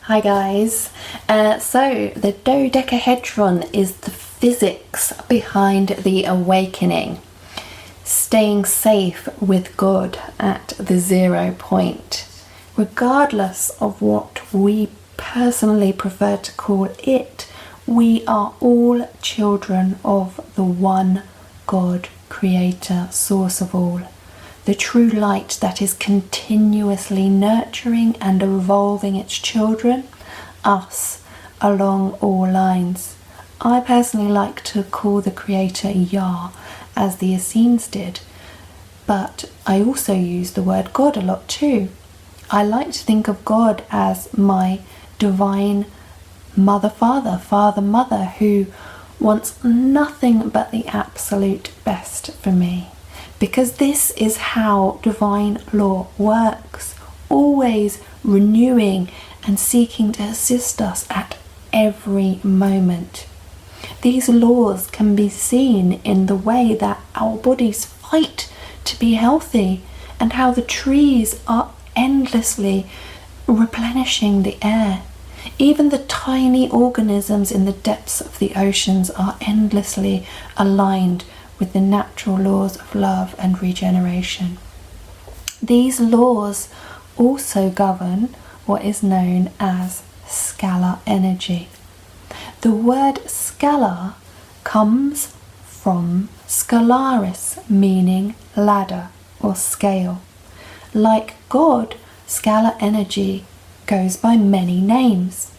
Hi guys. So the dodecahedron is the physics behind the awakening, staying safe with God at the 0 point, regardless of what we personally prefer to call it. We are all children of the one God, creator, source of all, the true light that is continuously nurturing and evolving its children, us, along all lines. I personally like to call the creator Yah, as the Essenes did, but I also use the word God a lot too. I like to think of God as my divine mother, father, who wants nothing but the absolute best for me. Because this is how divine law works, always renewing and seeking to assist us at every moment. These laws can be seen in the way that our bodies fight to be healthy, and how the trees are endlessly replenishing the air. Even the tiny organisms in the depths of the oceans are endlessly aligned with the natural laws of love and regeneration. These laws also govern what is known as scalar energy. The word scalar comes from scalaris, meaning ladder or scale. Like God, scalar energy goes by many names,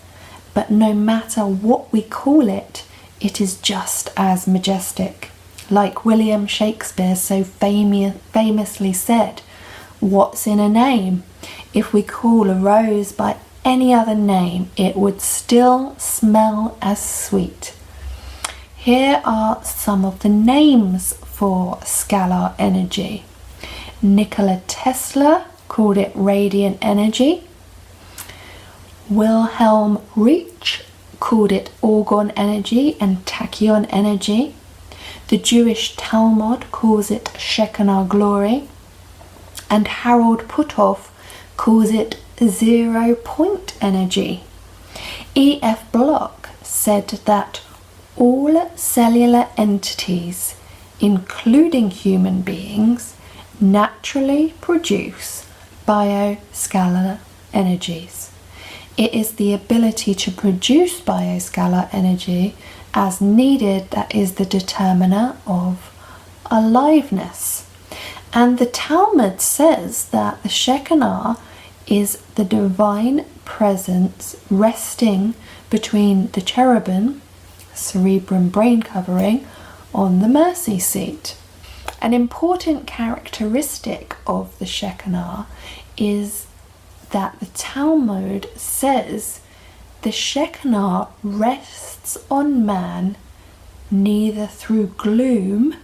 but no matter what we call it, it is just as majestic. Like William Shakespeare so famously said, "What's in a name? If we call a rose by any other name, it would still smell as sweet." Here are some of the names for scalar energy. Nikola Tesla called it radiant energy. Wilhelm Reich called it orgone energy and tachyon energy. The Jewish Talmud calls it Shekinah glory, and Harold Puthoff calls it 0 point energy. E.F. Bloch said that all cellular entities, including human beings, naturally produce bioscalar energies. It is the ability to produce bioscalar energy as needed that is the determiner of aliveness. And the Talmud says that the Shekinah is the divine presence resting between the cherubim, cerebrum brain covering, on the mercy seat. An important characteristic of the Shekinah is that the Talmud says the Shekinah rests on man neither through gloom,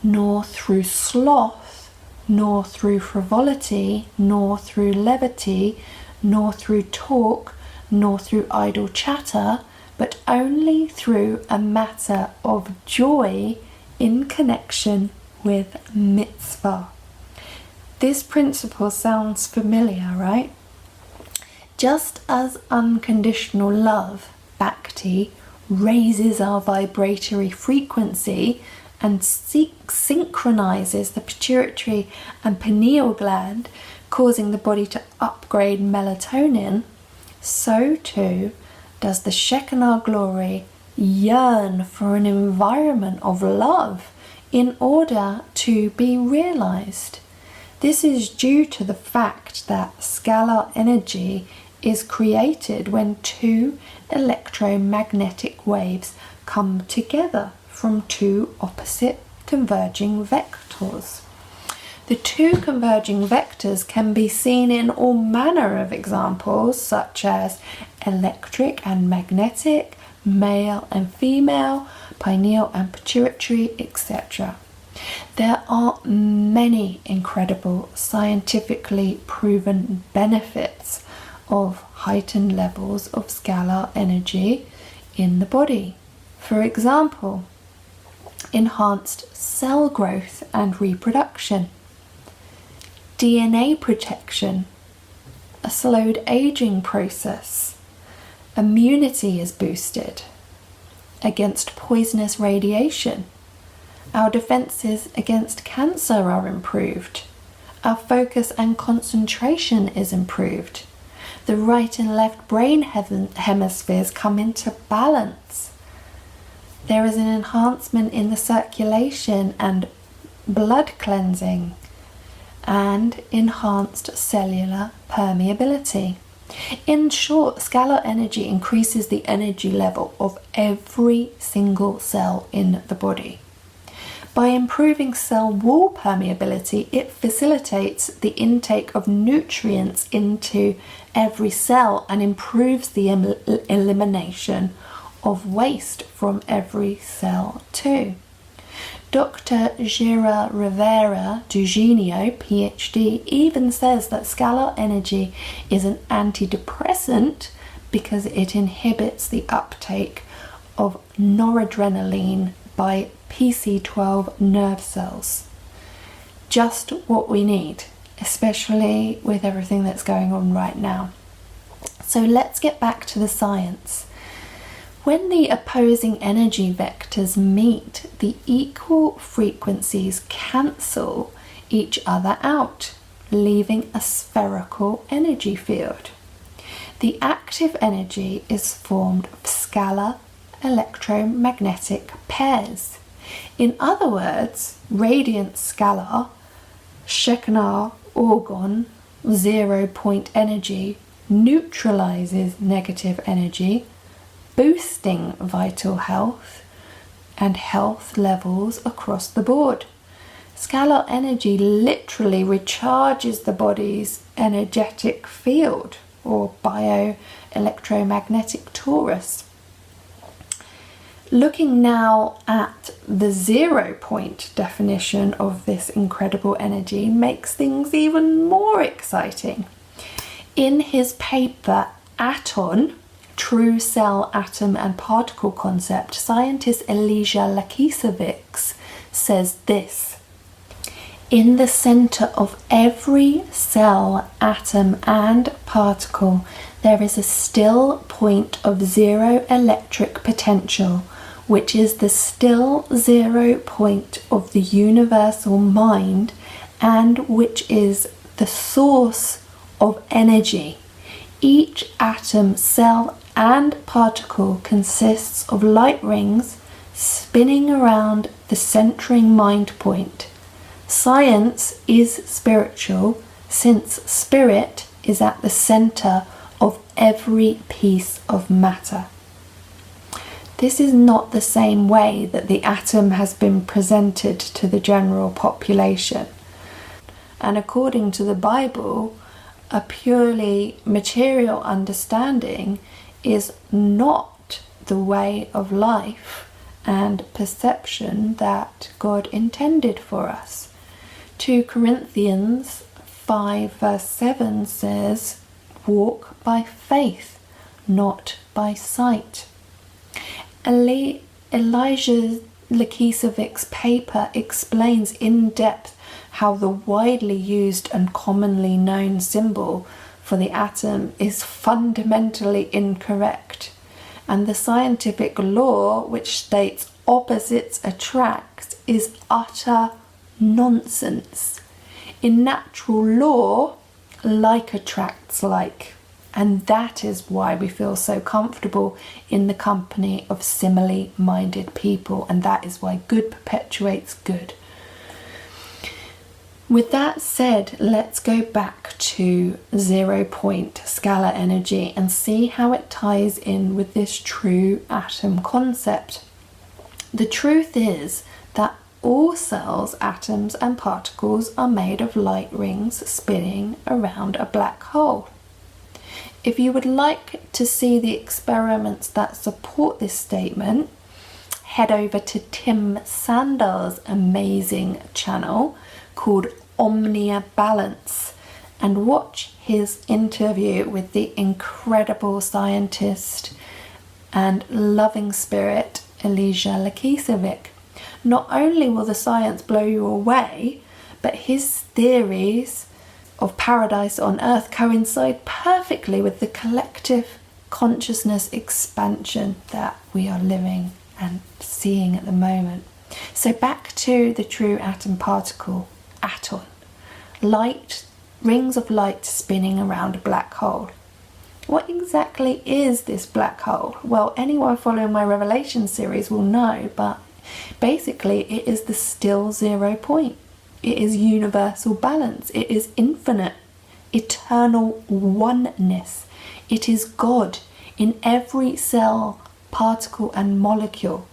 nor through sloth, nor through frivolity, nor through levity, nor through talk, nor through idle chatter, but only through a matter of joy in connection with mitzvah. This principle sounds familiar, right? Just as unconditional love, bhakti, raises our vibratory frequency and synchronizes the pituitary and pineal gland, causing the body to upgrade melatonin, so too does the Shekinah glory yearn for an environment of love in order to be realized. This is due to the fact that scalar energy is created when two electromagnetic waves come together from two opposite converging vectors. The two converging vectors can be seen in all manner of examples, such as electric and magnetic, male and female, pineal and pituitary, etc. There are many incredible scientifically proven benefits of heightened levels of scalar energy in the body. For example, enhanced cell growth and reproduction, DNA protection, a slowed aging process, Immunity is boosted against poisonous radiation. Our defenses against cancer are improved. Our focus and concentration is improved. The right and left brain hemispheres come into balance. There is an enhancement in the circulation and blood cleansing and enhanced cellular permeability. In short, scalar energy increases the energy level of every single cell in the body. By improving cell wall permeability, it facilitates the intake of nutrients into every cell and improves the elimination of waste from every cell too. Dr. Gira Rivera Dugenio, PhD, even says that scalar energy is an antidepressant because it inhibits the uptake of noradrenaline by PC12 nerve cells. Just what we need, especially with everything that's going on right now. So let's get back to the science. When the opposing energy vectors meet, the equal frequencies cancel each other out, leaving a spherical energy field. The active energy is formed of scalar electromagnetic pairs. In other words, radiant scalar, Shekinah orgone, 0-point energy neutralizes negative energy, boosting vital health and health levels across the board. Scalar energy literally recharges the body's energetic field, or bioelectromagnetic torus. Looking now at the 0-point definition of this incredible energy makes things even more exciting. In his paper Aton, True Cell, Atom and Particle Concept, scientist I.Lakicevic says this: in the center of every cell, atom and particle, there is a still point of zero electric potential, which is the still 0 point of the universal mind and which is the source of energy. Each atom, cell and particle consists of light rings spinning around the centering mind point. Science is spiritual, since spirit is at the center of every piece of matter. This is not the same way that the atom has been presented to the general population. And according to the Bible, a purely material understanding is not the way of life and perception that God intended for us. 2 Corinthians 5 verse 7 says, "Walk by faith, not by sight." I.Lakicevic's paper explains in depth how the widely used and commonly known symbol for the atom is fundamentally incorrect, and the scientific law which states opposites attract is utter nonsense. In natural law, like attracts like, and that is why we feel so comfortable in the company of similarly minded people, and that is why good perpetuates good. With that said, let's go back to 0-point scalar energy and see how it ties in with this true atom concept. The truth is that all cells, atoms and particles are made of light rings spinning around a black hole. If you would like to see the experiments that support this statement, head over to Tim Sandar's amazing channel called OMNIA Balance and watch his interview with the incredible scientist and loving spirit I.Lakicevic. Not only will the science blow you away, but his theories of paradise on earth coincide perfectly with the collective consciousness expansion that we are living and seeing at the moment. So back to the true atom particle, aton. Light, rings of light spinning around a black hole. What exactly is this black hole? Well, anyone following my Revelation series will know, but basically it is the still 0 point. It is universal balance. It is infinite, eternal oneness. It is God in every cell, particle and molecule.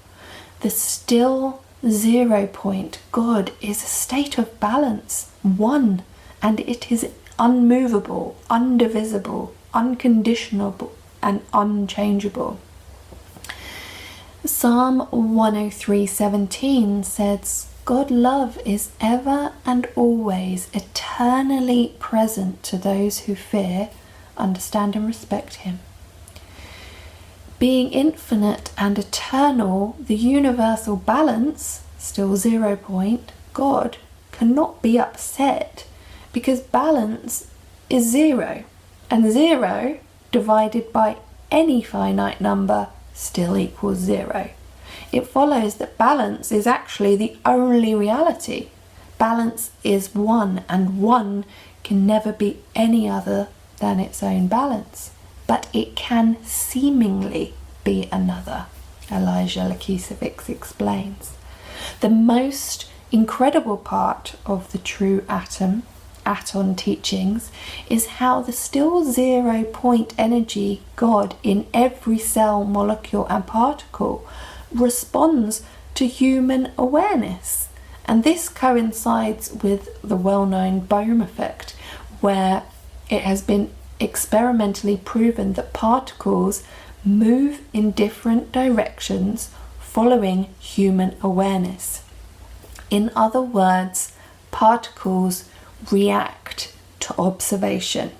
The still 0 point, God, is a state of balance, one, and it is unmovable, undivisible, unconditionable and unchangeable. Psalm 103:17 says, God love is ever and always eternally present to those who fear, understand and respect him. Being infinite and eternal, the universal balance, still 0 point, God cannot be upset because balance is 0, and 0 divided by any finite number still equals 0. It follows that balance is actually the only reality. Balance is one, and one can never be any other than its own balance. But it can seemingly be another, I.Lakicevic explains. The most incredible part of the true aton teachings is how the still 0 point energy, God, in every cell, molecule and particle responds to human awareness. And this coincides with the well-known Bohm effect, where it has been experimentally proven that particles move in different directions following human awareness. In other words, particles react to observation.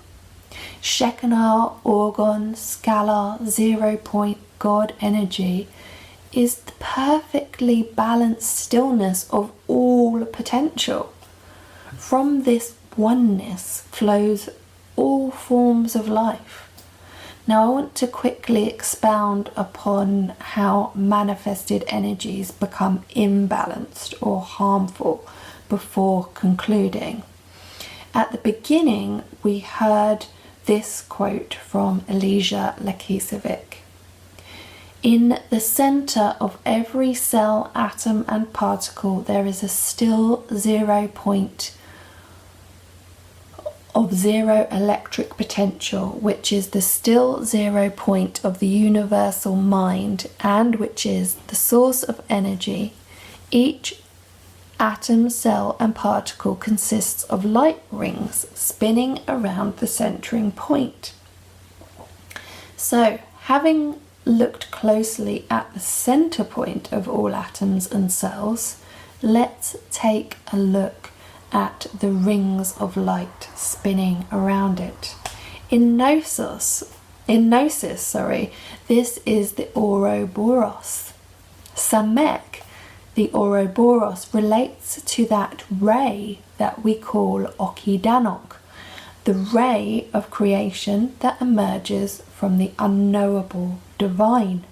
Shekinah, orgone, scalar, 0 point God energy is the perfectly balanced stillness of all potential. From this oneness flows all forms of life. Now I want to quickly expound upon how manifested energies become imbalanced or harmful before concluding. At the beginning, we heard this quote from I.Lakicevic. In the center of every cell, atom and particle, there is a still 0 point of 0 electric potential, which is the still 0 point of the universal mind and which is the source of energy. Each atom, cell and particle consists of light rings spinning around the centering point. So, having looked closely at the center point of all atoms and cells, let's take a look at the rings of light spinning around it. In Gnosis, this is the Ouroboros. Samek, the Ouroboros, relates to that ray that we call Okidanok, the ray of creation that emerges from the unknowable divine.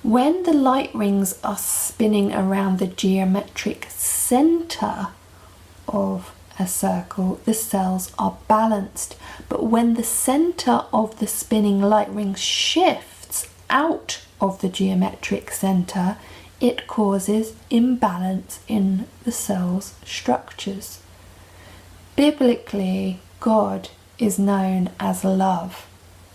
When the light rings are spinning around the geometric center of a circle, the cells are balanced. But when the center of the spinning light ring shifts out of the geometric center, it causes imbalance in the cell's structures. Biblically, God is known as love.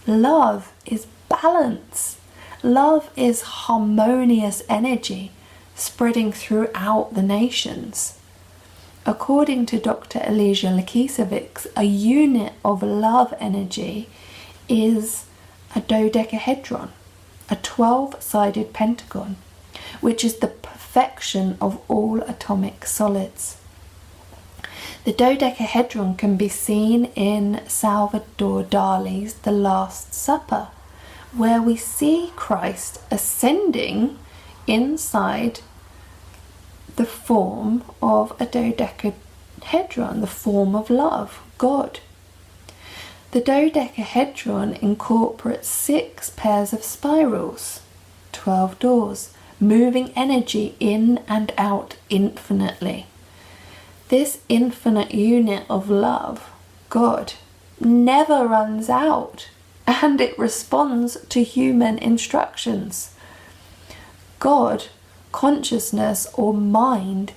Love is balance. Love is harmonious energy spreading throughout the nations. According to Dr. I.Lakicevic, a unit of love energy is a dodecahedron, a 12-sided pentagon, which is the perfection of all atomic solids. The dodecahedron can be seen in Salvador Dali's The Last Supper, where we see Christ ascending inside the form of a dodecahedron, the form of love, God. The dodecahedron incorporates 6 pairs of spirals, 12 doors, moving energy in and out infinitely. This infinite unit of love, God, never runs out, and it responds to human instructions. God, consciousness or mind,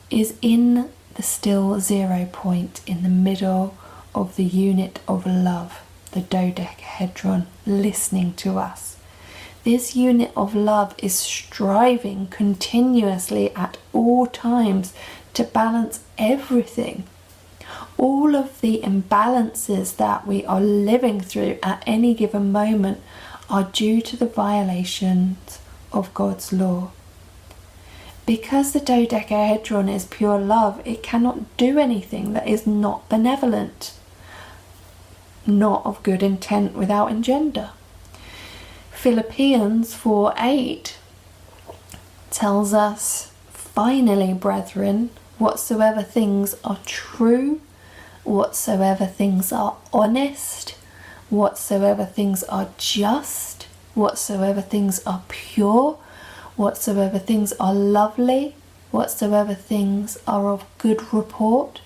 is in the still 0 point in the middle of the unit of love, the dodecahedron, listening to us. This unit of love is striving continuously at all times to balance everything. All of the imbalances that we are living through at any given moment are due to the violations of God's law. Because the dodecahedron is pure love, it cannot do anything that is not benevolent, not of good intent without engender. Philippians 4:8 tells us, "Finally, brethren, whatsoever things are true, whatsoever things are honest, whatsoever things are just, whatsoever things are pure, whatsoever things are lovely, whatsoever things are of good report,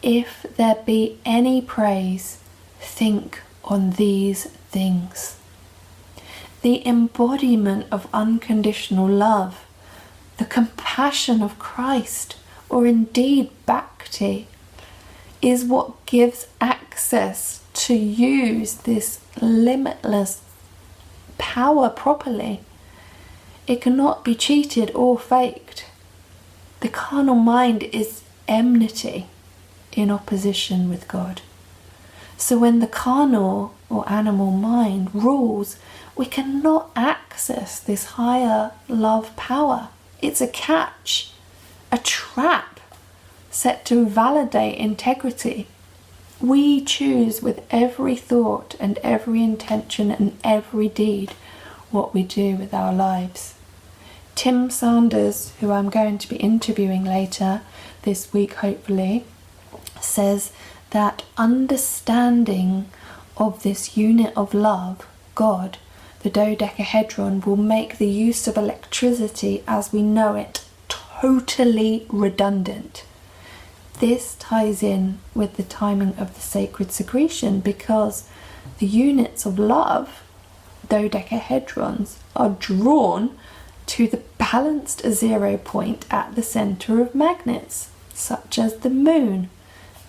if there be any praise, think on these things." The embodiment of unconditional love, the compassion of Christ, or indeed bhakti, is what gives access to use this limitless power properly. It cannot be cheated or faked. The carnal mind is enmity in opposition with God. So when the carnal or animal mind rules, we cannot access this higher love power. It's a catch, a trap set to validate integrity. We choose with every thought and every intention and every deed what we do with our lives. Tim Sanders, who I'm going to be interviewing later this week hopefully, says that understanding of this unit of love, God, the dodecahedron, will make the use of electricity as we know it totally redundant. This ties in with the timing of the sacred secretion, because the units of love, dodecahedrons, are drawn to the balanced 0 point at the center of magnets, such as the moon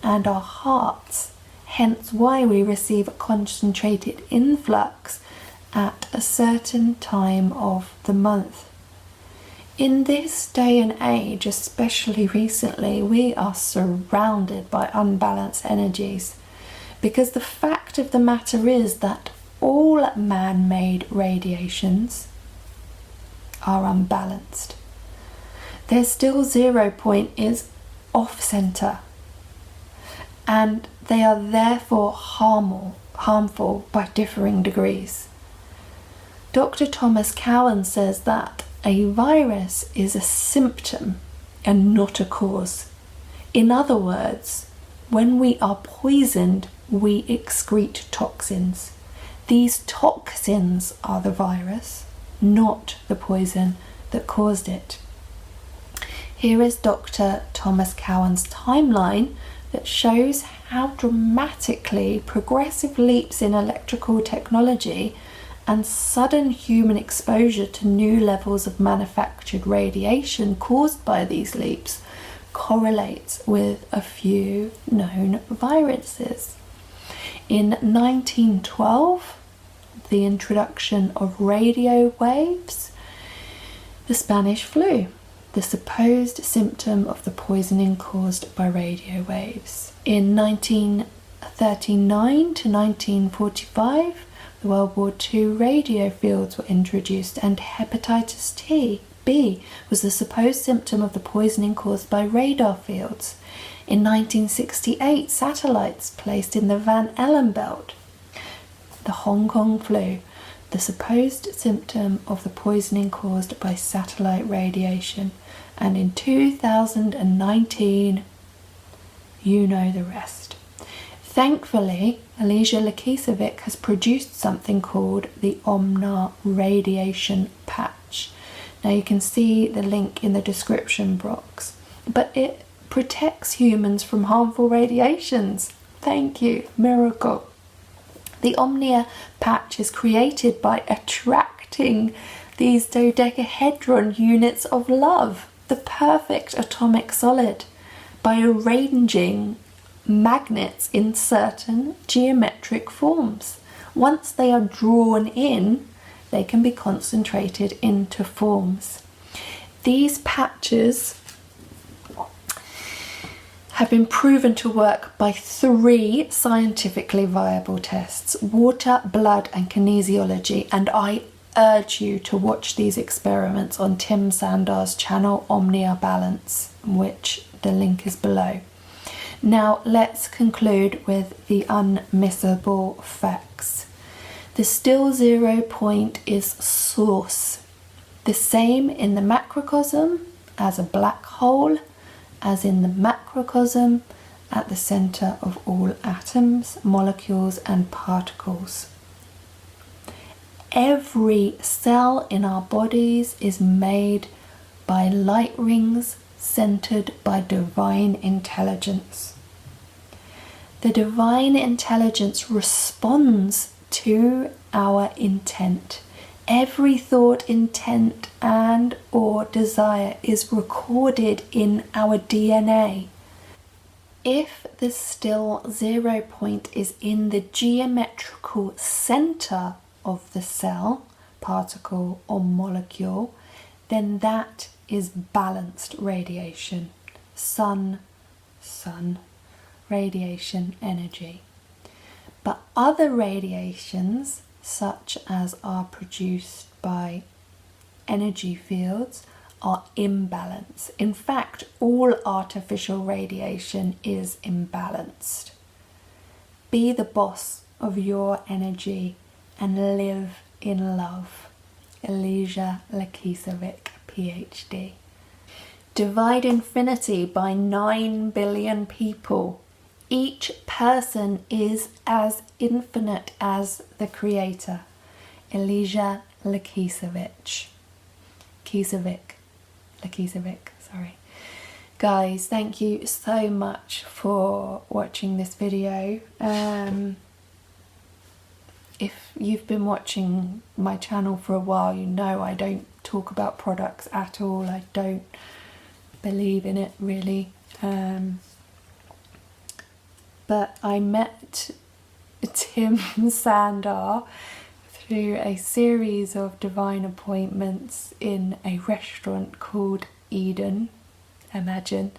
and our hearts, hence why we receive a concentrated influx at a certain time of the month. In this day and age, especially recently, we are surrounded by unbalanced energies, because the fact of the matter is that all man-made radiations are unbalanced. Their still 0 point is off-center, and they are therefore harmful by differing degrees. Dr. Thomas Cowan says that a virus is a symptom and not a cause. In other words, when we are poisoned, we excrete toxins. These toxins are the virus, not the poison that caused it. Here is Dr. Thomas Cowan's timeline that shows how dramatically progressive leaps in electrical technology and sudden human exposure to new levels of manufactured radiation caused by these leaps correlates with a few known viruses. In 1912, the introduction of radio waves, the Spanish flu, the supposed symptom of the poisoning caused by radio waves. In 1939 to 1945, the World War II radio fields were introduced, and hepatitis B was the supposed symptom of the poisoning caused by radar fields. In 1968, satellites placed in the Van Allen belt, the Hong Kong flu, the supposed symptom of the poisoning caused by satellite radiation. And in 2019, you know the rest. Thankfully, I.Lakicevic has produced something called the OMNIA radiation patch. Now you can see the link in the description box, but it protects humans from harmful radiations. Thank you, miracle. The OMNIA patch is created by attracting these dodecahedron units of love, the perfect atomic solid, by arranging magnets in certain geometric forms. Once they are drawn in, they can be concentrated into forms. These patches have been proven to work by 3 scientifically viable tests: water, blood and kinesiology, and I urge you to watch these experiments on Tim Sandar's channel OMNIA Balance, which the link is below. Now let's conclude with the unmissable facts. The still 0 point is source, the same in the macrocosm as a black hole, as in the macrocosm at the centre of all atoms, molecules and particles. Every cell in our bodies is made by light rings centred by divine intelligence. The divine intelligence responds to our intent. Every thought, intent and or desire is recorded in our DNA. If the still 0 point is in the geometrical centre of the cell, particle or molecule, then that is balanced radiation, sun radiation energy. But other radiations, such as are produced by energy fields, are imbalanced. In fact, all artificial radiation is imbalanced. Be the boss of your energy and live in love. I.Lakicevic, PhD. Divide infinity by 9 billion people. Each person is as infinite as the Creator. I.Lakicevic. Lakicevic, sorry. Guys, thank you so much for watching this video. If you've been watching my channel for a while, you know I don't talk about products at all. I don't believe in it really. But I met Tim Sandar through a series of divine appointments in a restaurant called Eden, imagine,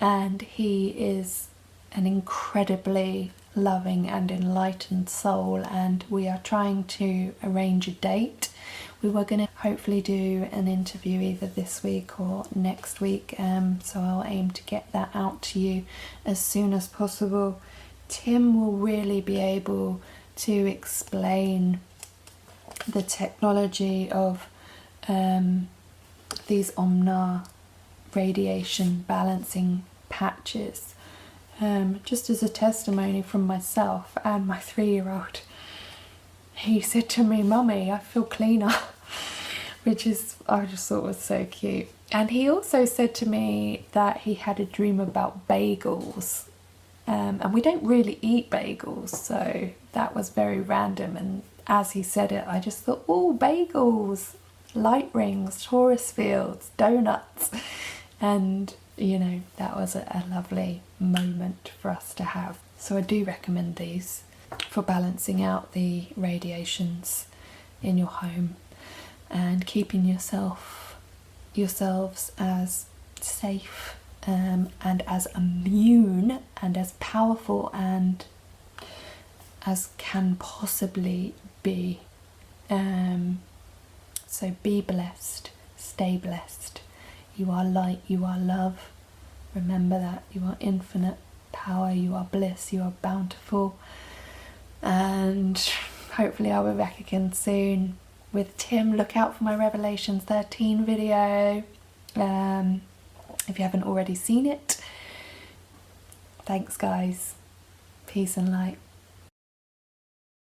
and he is an incredibly loving and enlightened soul, and we are trying to arrange a date. We were going to hopefully do an interview either this week or next week, so I'll aim to get that out to you as soon as possible. Tim will really be able to explain the technology of these OMNIA radiation balancing patches, just as a testimony from myself and my 3-year-old. He said to me, "Mummy, I feel cleaner," which is, I just thought was so cute. And he also said to me that he had a dream about bagels, and we don't really eat bagels, so that was very random. And as he said it, I just thought, oh, bagels, light rings, Taurus fields, donuts. And, you know, that was a lovely moment for us to have. So I do recommend these for balancing out the radiations in your home and keeping yourselves as safe and as immune and as powerful and as can possibly be. So be blessed, stay blessed. You are light, you are love. Remember that you are infinite power, you are bliss, you are bountiful. And hopefully I'll be back again soon with Tim. Look out for my Revelations 13 video if you haven't already seen it. Thanks guys. Peace and light.